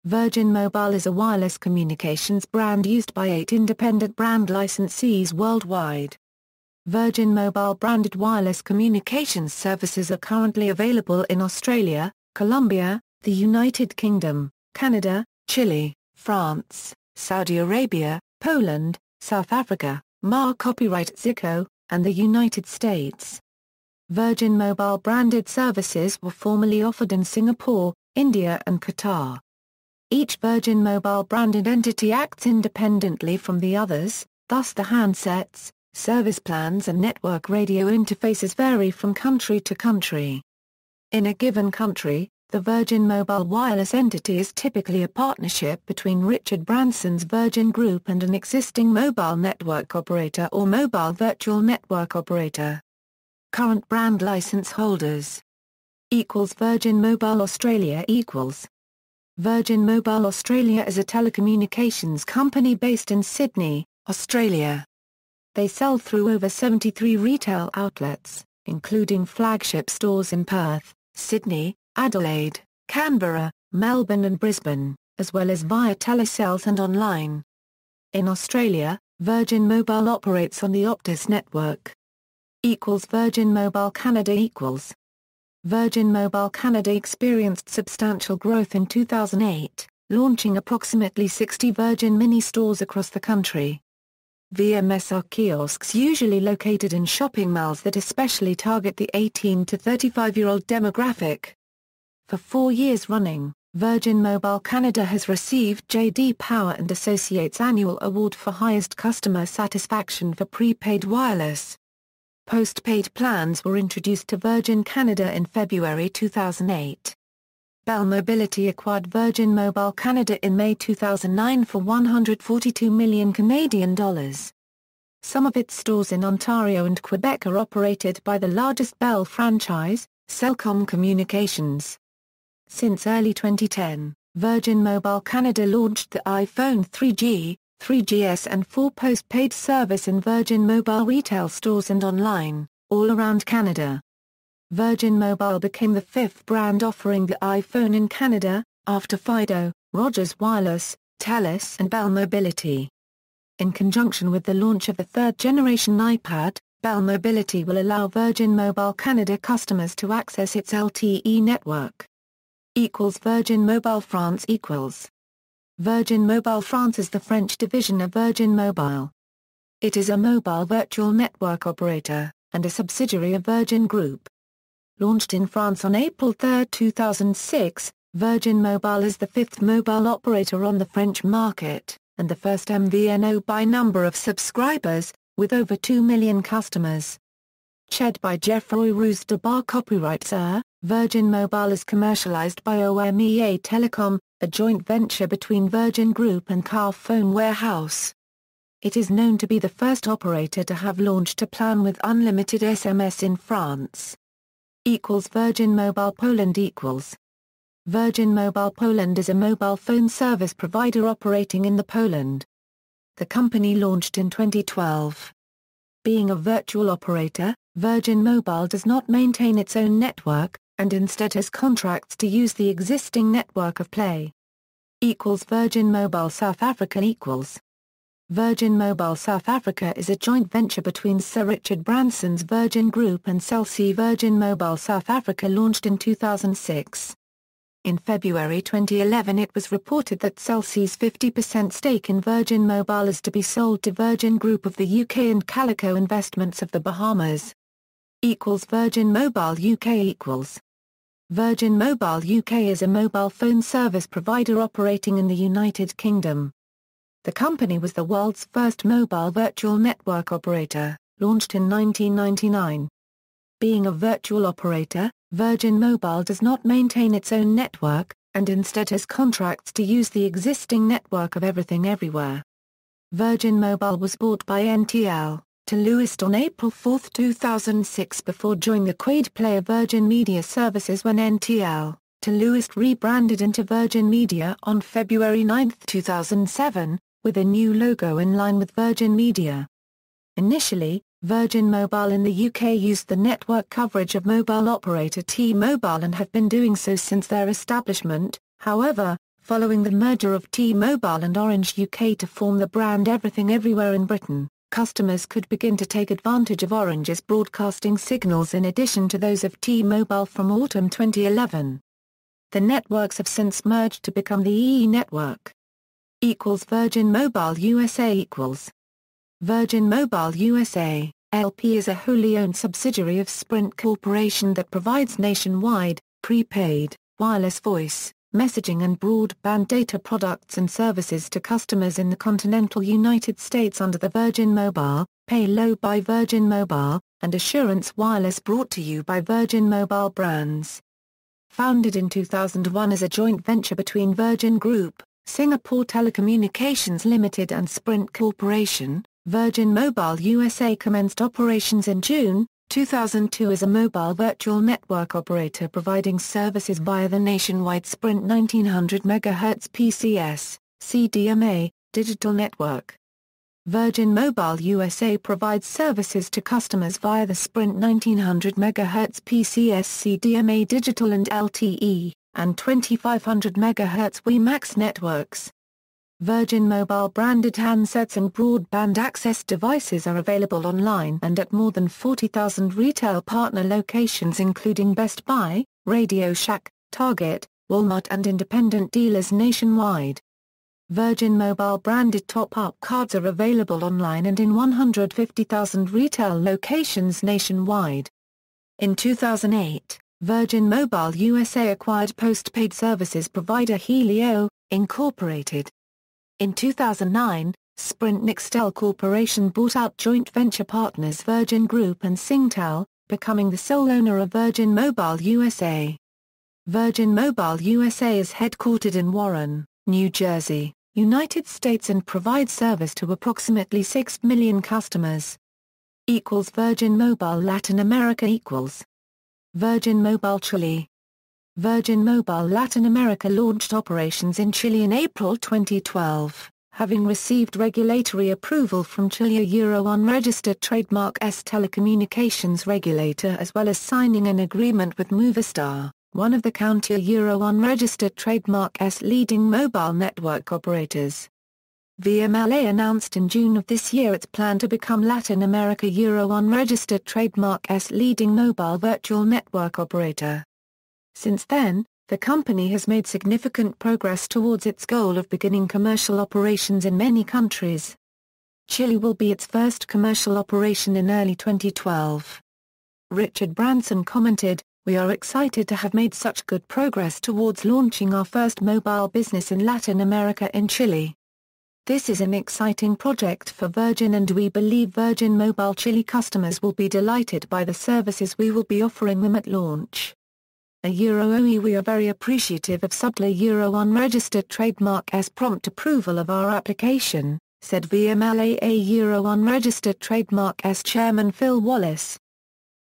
Virgin Mobile is a wireless communications brand used by 8 independent brand licensees worldwide. Virgin Mobile branded wireless communications services are currently available in Australia, Colombia, the United Kingdom, Canada, Chile, France, Saudi Arabia, Poland, South Africa, copyright Zico, and the United States. Virgin Mobile branded services were formerly offered in Singapore, India and Qatar. Each Virgin Mobile branded entity acts independently from the others, thus the handsets, service plans and network radio interfaces vary from country to country. In a given country, the Virgin Mobile wireless entity is typically a partnership between Richard Branson's Virgin Group and an existing mobile network operator or mobile virtual network operator. Current brand license holders Virgin Mobile Australia Virgin Mobile Australia is a telecommunications company based in Sydney, Australia. They sell through over 73 retail outlets, including flagship stores in Perth, Sydney, Adelaide, Canberra, Melbourne and Brisbane, as well as via telesales and online. In Australia, Virgin Mobile operates on the Optus network. Virgin Mobile Canada Virgin Mobile Canada experienced substantial growth in 2008, launching approximately 60 Virgin Mini stores across the country. VMS are kiosks usually located in shopping malls that especially target the 18 to 35-year-old demographic. For 4 years running, Virgin Mobile Canada has received J.D. Power and Associates Annual Award for Highest Customer Satisfaction for prepaid wireless. Postpaid plans were introduced to Virgin Canada in February 2008. Bell Mobility acquired Virgin Mobile Canada in May 2009 for $142 million Canadian dollars. Some of its stores in Ontario and Quebec are operated by the largest Bell franchise, Cellcom Communications. Since early 2010, Virgin Mobile Canada launched the iPhone 3G, 3GS and 4 postpaid service in Virgin Mobile retail stores and online, all around Canada. Virgin Mobile became the 5th brand offering the iPhone in Canada, after Fido, Rogers Wireless, Telus and Bell Mobility. In conjunction with the launch of the 3rd-generation iPad, Bell Mobility will allow Virgin Mobile Canada customers to access its LTE network. Virgin Mobile France Virgin Mobile France is the French division of Virgin Mobile. It is a mobile virtual network operator, and a subsidiary of Virgin Group. Launched in France on April 3, 2006, Virgin Mobile is the 5th mobile operator on the French market, and the first MVNO by number of subscribers, with over 2 million customers. Chaired by Geoffroy Roux de Bar copyright Sir, Virgin Mobile is commercialized by OMEA Telecom, a joint venture between Virgin Group and Carphone Warehouse. It is known to be the first operator to have launched a plan with unlimited SMS in France. Virgin Mobile Poland Virgin Mobile Poland is a mobile phone service provider operating in Poland. The company launched in 2012. Being a virtual operator, Virgin Mobile does not maintain its own network, and instead has contracts to use the existing network of Play. Virgin Mobile South Africa Virgin Mobile South Africa is a joint venture between Sir Richard Branson's Virgin Group and Cell C. Virgin Mobile South Africa launched in 2006. In February 2011 it was reported that Cell C's 50% stake in Virgin Mobile is to be sold to Virgin Group of the UK and Calico Investments of the Bahamas. Virgin Mobile UK Virgin Mobile UK is a mobile phone service provider operating in the United Kingdom. The company was the world's first mobile virtual network operator, launched in 1999. Being a virtual operator, Virgin Mobile does not maintain its own network, and instead has contracts to use the existing network of Everything Everywhere. Virgin Mobile was bought by NTL, Telewest on April 4, 2006 before joining the Quaid player Virgin Media Services when NTL, Telewest rebranded into Virgin Media on February 9, 2007, with a new logo in line with Virgin Media. Initially, Virgin Mobile in the UK used the network coverage of mobile operator T-Mobile and have been doing so since their establishment. However, Following the merger of T-Mobile and Orange UK to form the brand Everything Everywhere in Britain, customers could begin to take advantage of Orange's broadcasting signals in addition to those of T-Mobile from autumn 2011. The networks have since merged to become the EE network. Virgin Mobile USA Virgin Mobile USA, LP is a wholly owned subsidiary of Sprint Corporation that provides nationwide, prepaid, wireless voice, messaging and broadband data products and services to customers in the continental United States under the Virgin Mobile, Pay Low by Virgin Mobile, and Assurance Wireless brought to you by Virgin Mobile brands. Founded in 2001 as a joint venture between Virgin Group, Singapore Telecommunications Limited and Sprint Corporation, Virgin Mobile USA commenced operations in June 2002 as a mobile virtual network operator providing services via the nationwide Sprint 1900 MHz PCS, CDMA, digital network. Virgin Mobile USA provides services to customers via the Sprint 1900 MHz PCS CDMA digital and LTE, and 2500 MHz WiMAX networks. Virgin Mobile branded handsets and broadband access devices are available online and at more than 40,000 retail partner locations including Best Buy, Radio Shack, Target, Walmart and independent dealers nationwide. Virgin Mobile branded top-up cards are available online and in 150,000 retail locations nationwide. In 2008, Virgin Mobile USA acquired postpaid services provider Helio, Incorporated. In 2009, Sprint Nextel Corporation bought out joint venture partners Virgin Group and Singtel, becoming the sole owner of Virgin Mobile USA. Virgin Mobile USA is headquartered in Warren, New Jersey, United States and provides service to approximately 6 million customers. Virgin Mobile Latin America Virgin Mobile Chile. Virgin Mobile Latin America launched operations in Chile in April 2012, having received regulatory approval from Chile Euro unregistered trademark S telecommunications regulator as well as signing an agreement with Movistar, one of the country Euro unregistered trademark S leading mobile network operators. VMLA announced in June of this year its plan to become Latin America Euro unregistered trademark S leading mobile virtual network operator. Since then, the company has made significant progress towards its goal of beginning commercial operations in many countries. Chile will be its first commercial operation in early 2012. Richard Branson commented, "We are excited to have made such good progress towards launching our first mobile business in Latin America in Chile. This is an exciting project for Virgin and we believe Virgin Mobile Chile customers will be delighted by the services we will be offering them at launch. We are very appreciative of Subtler Euro unregistered trademark S prompt approval of our application," said VMLA Euro unregistered trademark S chairman Phil Wallace.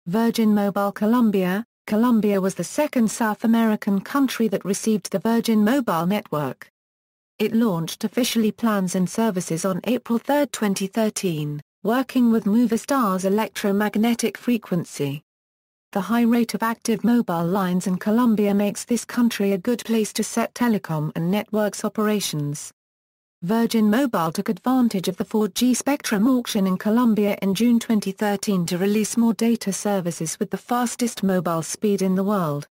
Virgin Mobile Colombia was the second South American country that received the Virgin Mobile network. It launched officially plans and services on April 3, 2013, working with Movistar's electromagnetic frequency. The high rate of active mobile lines in Colombia makes this country a good place to set telecom and networks operations. Virgin Mobile took advantage of the 4G spectrum auction in Colombia in June 2013 to release more data services with the fastest mobile speed in the world.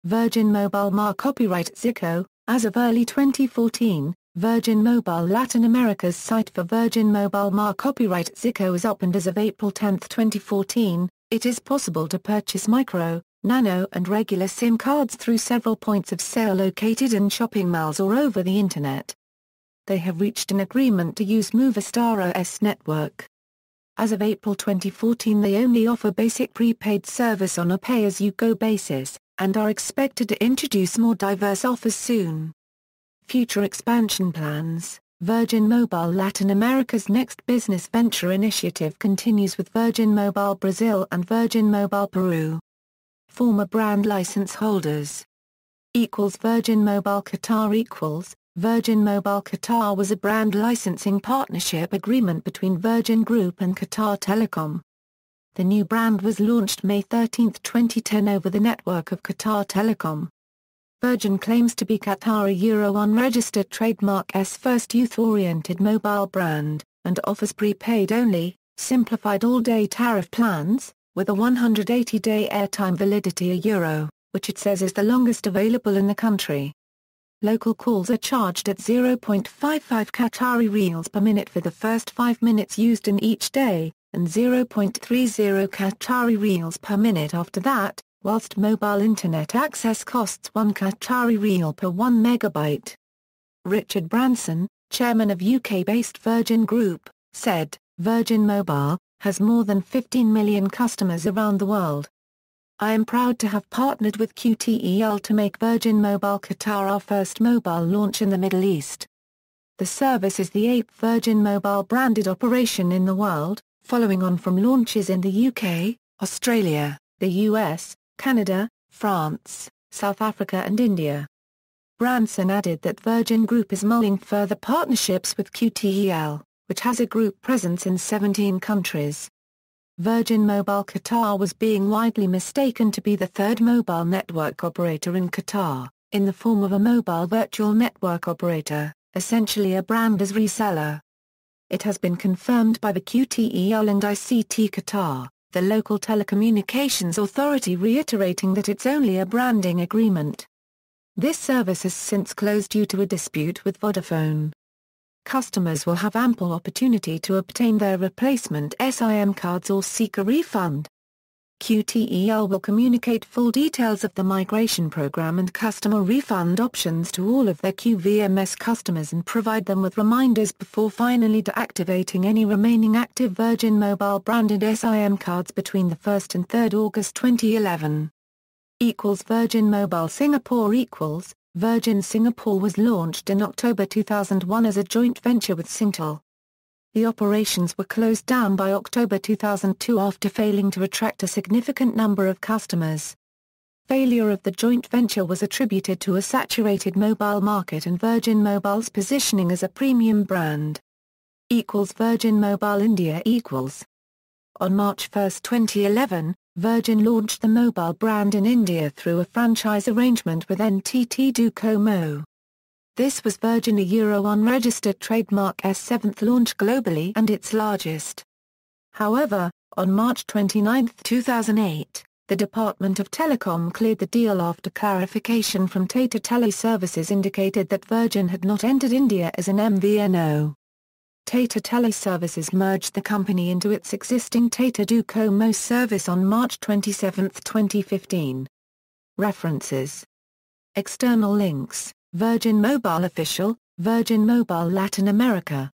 Virgin Mobile MA copyright Zico. As of early 2014, Virgin Mobile Latin America's site for Virgin Mobile MA copyright Zico is up and as of April 10, 2014, it is possible to purchase micro, nano and regular SIM cards through several points of sale located in shopping malls or over the Internet. They have reached an agreement to use Movistar OS network. As of April 2014 they only offer basic prepaid service on a pay-as-you-go basis, and are expected to introduce more diverse offers soon. Future expansion plans. Virgin Mobile Latin America's next business venture initiative continues with Virgin Mobile Brazil and Virgin Mobile Peru. Former brand license holders. Virgin Mobile Qatar. Virgin Mobile Qatar was a brand licensing partnership agreement between Virgin Group and Qatar Telecom. The new brand was launched May 13, 2010 over the network of Qatar Telecom. Virgin claims to be Qatari Euro unregistered trademark's first youth-oriented mobile brand, and offers prepaid-only, simplified all-day tariff plans, with a 180-day airtime validity €1, which it says is the longest available in the country. Local calls are charged at 0.55 Qatari riyals per minute for the first 5 minutes used in each day, and 0.30 Qatari riyals per minute after that, whilst mobile internet access costs 1 Qatari riyal per 1 megabyte. Richard Branson, chairman of UK-based Virgin Group, said, "Virgin Mobile has more than 15 million customers around the world. I am proud to have partnered with QTEL to make Virgin Mobile Qatar our first mobile launch in the Middle East. The service is the 8th Virgin Mobile branded operation in the world, following on from launches in the UK, Australia, the US, Canada, France, South Africa and India." Branson added that Virgin Group is mulling further partnerships with QTEL, which has a group presence in 17 countries. Virgin Mobile Qatar was being widely mistaken to be the third mobile network operator in Qatar, in the form of a mobile virtual network operator, essentially a brand as reseller. It has been confirmed by the QTEL and ICT Qatar, the local telecommunications authority, reiterating that it's only a branding agreement. This service has since closed due to a dispute with Vodafone. Customers will have ample opportunity to obtain their replacement SIM cards or seek a refund. QTEL will communicate full details of the migration program and customer refund options to all of their QVMS customers and provide them with reminders before finally deactivating any remaining active Virgin Mobile branded SIM cards between the 1st and 3rd August 2011. Virgin Mobile Singapore Virgin Singapore was launched in October 2001 as a joint venture with Singtel. The operations were closed down by October 2002 after failing to attract a significant number of customers. Failure of the joint venture was attributed to a saturated mobile market and Virgin Mobile's positioning as a premium brand. Virgin Mobile India On March 1, 2011, Virgin launched the mobile brand in India through a franchise arrangement with NTT Docomo. This was Virgin Euro unregistered trademark's 7th launch globally and its largest. However, on March 29, 2008, the Department of Telecom cleared the deal after clarification from Tata Teleservices indicated that Virgin had not entered India as an MVNO. Tata Teleservices merged the company into its existing Tata Docomo service on March 27, 2015. References. External links: Virgin Mobile Official, Virgin Mobile Latin America.